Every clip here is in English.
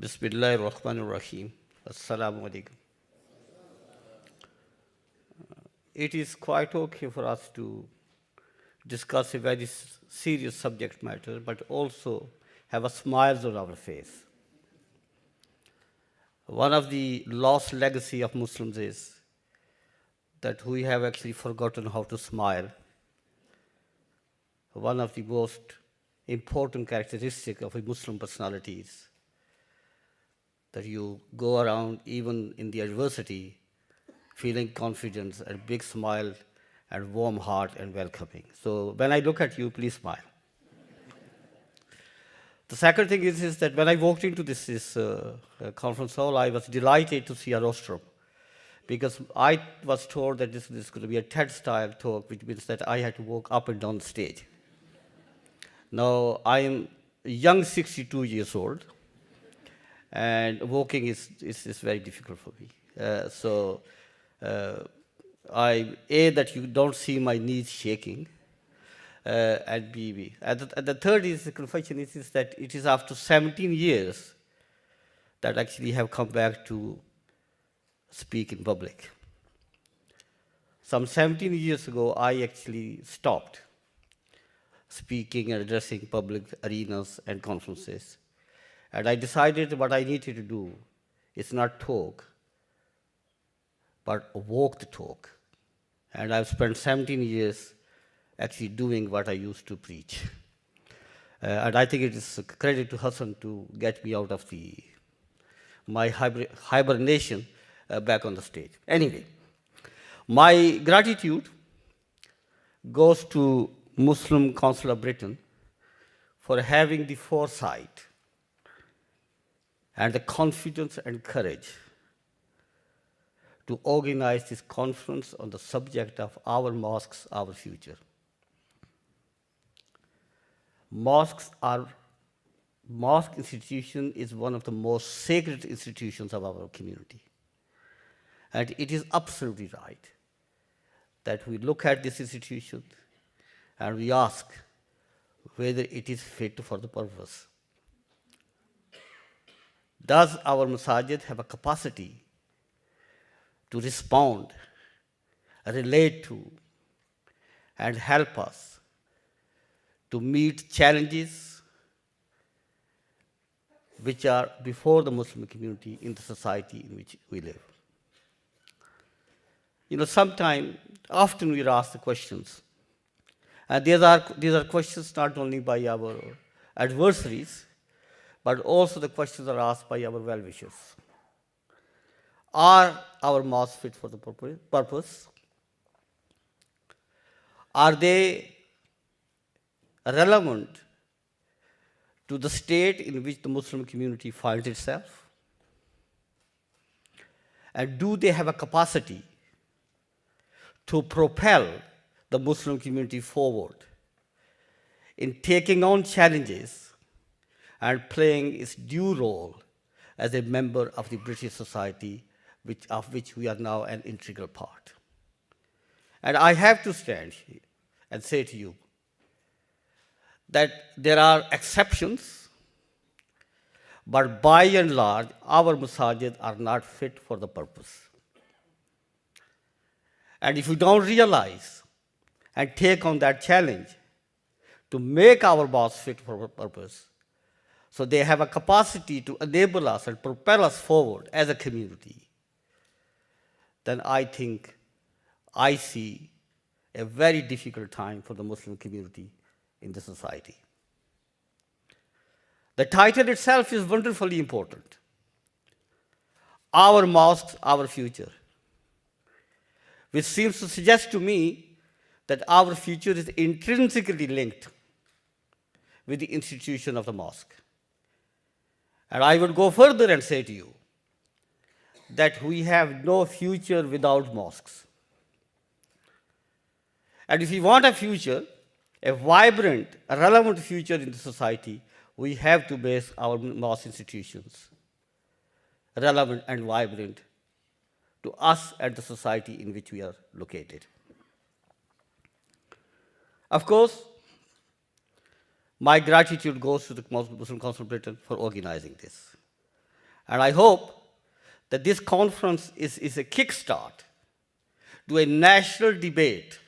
Bismillahir Rahmanir Rahim. Assalamu alaikum. It is quite okay for us to discuss a very serious subject matter, but also have a smile on our face. One of the lost legacy of Muslims is that we have actually forgotten how to smile. One of the most important characteristics of a Muslim personality is that you go around even in the adversity feeling confidence and big smile and warm heart and welcoming. So when I look at you, please smile. The second thing is that when I walked into this conference hall, I was delighted to see a rostrum because I was told that this is going to be a TED-style talk, which means that I had to walk up and down the stage. Now, I am a young 62 years old, and walking is very difficult for me. That you don't see my knees shaking, and B. And the third is the confession is that it is after 17 years that actually have come back to speak in public. Some 17 years ago, I actually stopped speaking and addressing public arenas and conferences. And I decided what I needed to do is not talk, but walk the talk. And I've spent 17 years actually doing what I used to preach. And I think it is a credit to Hassan to get me out of my hibernation back on the stage. Anyway, my gratitude goes to Muslim Council of Britain for having the foresight and the confidence and courage to organize this conference on the subject of our mosques, our future. Mosque institution is one of the most sacred institutions of our community. And it is absolutely right that we look at this institution and we ask whether it is fit for the purpose. Does our masajid have a capacity to respond, relate to, and help us to meet challenges which are before the Muslim community in the society in which we live? Often we are asked the questions, and these are questions not only by our adversaries, but also the questions are asked by our well-wishers. Are our mosques fit for the purpose? Are they relevant to the state in which the Muslim community finds itself? And do they have a capacity to propel the Muslim community forward in taking on challenges and playing its due role as a member of the British society, of which we are now an integral part? And I have to stand here and say to you that there are exceptions, but by and large, our masajid are not fit for the purpose. And if we don't realize and take on that challenge to make our mosques fit for purpose, so they have a capacity to enable us and propel us forward as a community, then I think I see a very difficult time for the Muslim community in the society. The title itself is wonderfully important. Our mosques, our future, which seems to suggest to me that our future is intrinsically linked with the institution of the mosque. And I would go further and say to you that we have no future without mosques. And if we want a future, a vibrant, a relevant future in the society, we have to base our mosque institutions relevant and vibrant to us and the society in which we are located. Of course, my gratitude goes to the Muslim Council of Britain for organizing this. And I hope that this conference is a kickstart to a national debate,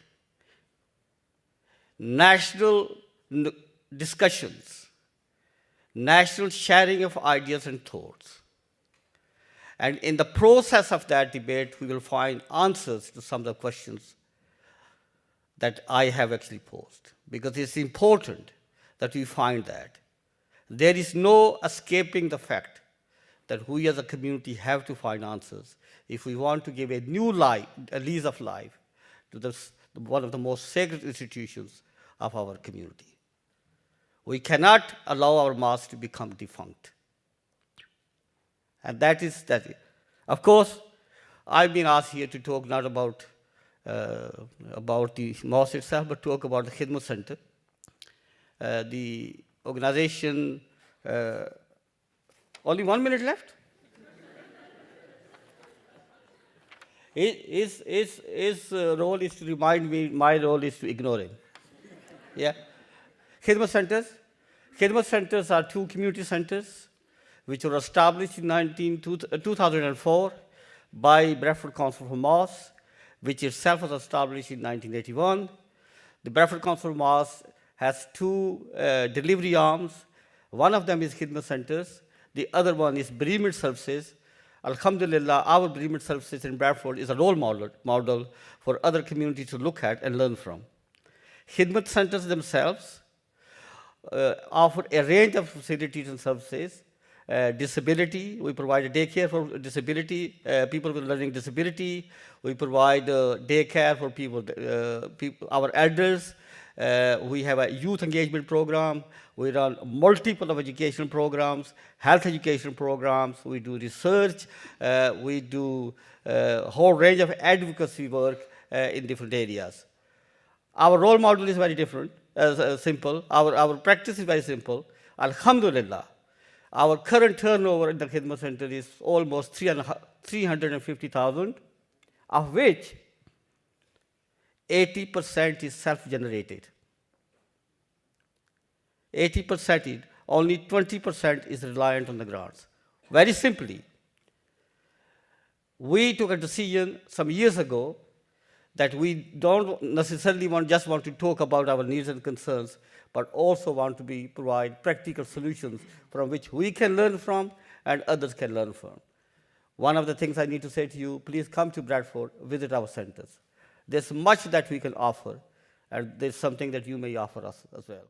national discussions, national sharing of ideas and thoughts. And in the process of that debate, we will find answers to some of the questions that I have actually posed, because it's important that we find that. There is no escaping the fact that we as a community have to find answers if we want to give a new life, a lease of life, to one of the most sacred institutions of our community. We cannot allow our mosque to become defunct. And that is that. Of course, I've been asked here to talk not about the mosque itself, but talk about the Khidmat Center. The organization, only 1 minute left? His role is to remind me, my role is to ignore him. Yeah? Khidmat centers. Khidmat centers are 2 community centers which were established in 2004 by Bradford Council for Mosques, which itself was established in 1981. The Bradford Council for Mosques has 2 delivery arms. One of them is Khidmat centers. The other one is bereavement services. Alhamdulillah, our bereavement services in Bradford is a role model for other communities to look at and learn from. Khidmat centers themselves offer a range of facilities and services. Disability, we provide a daycare for disability, people with learning disability. We provide daycare for people, our elders. We have a youth engagement program. We run multiple of education programs, health education programs. We do research. We do a whole range of advocacy work in different areas. Our role model is very different, simple. Our practice is very simple. Alhamdulillah, our current turnover in the Khidmat Center is almost 350,000, of which 80% is self-generated. 80%, only 20% is reliant on the grants. Very simply, we took a decision some years ago that we don't necessarily just want to talk about our needs and concerns, but also want to provide practical solutions from which we can learn from and others can learn from. One of the things I need to say to you, please come to Bradford, visit our centers. There's much that we can offer, and there's something that you may offer us as well.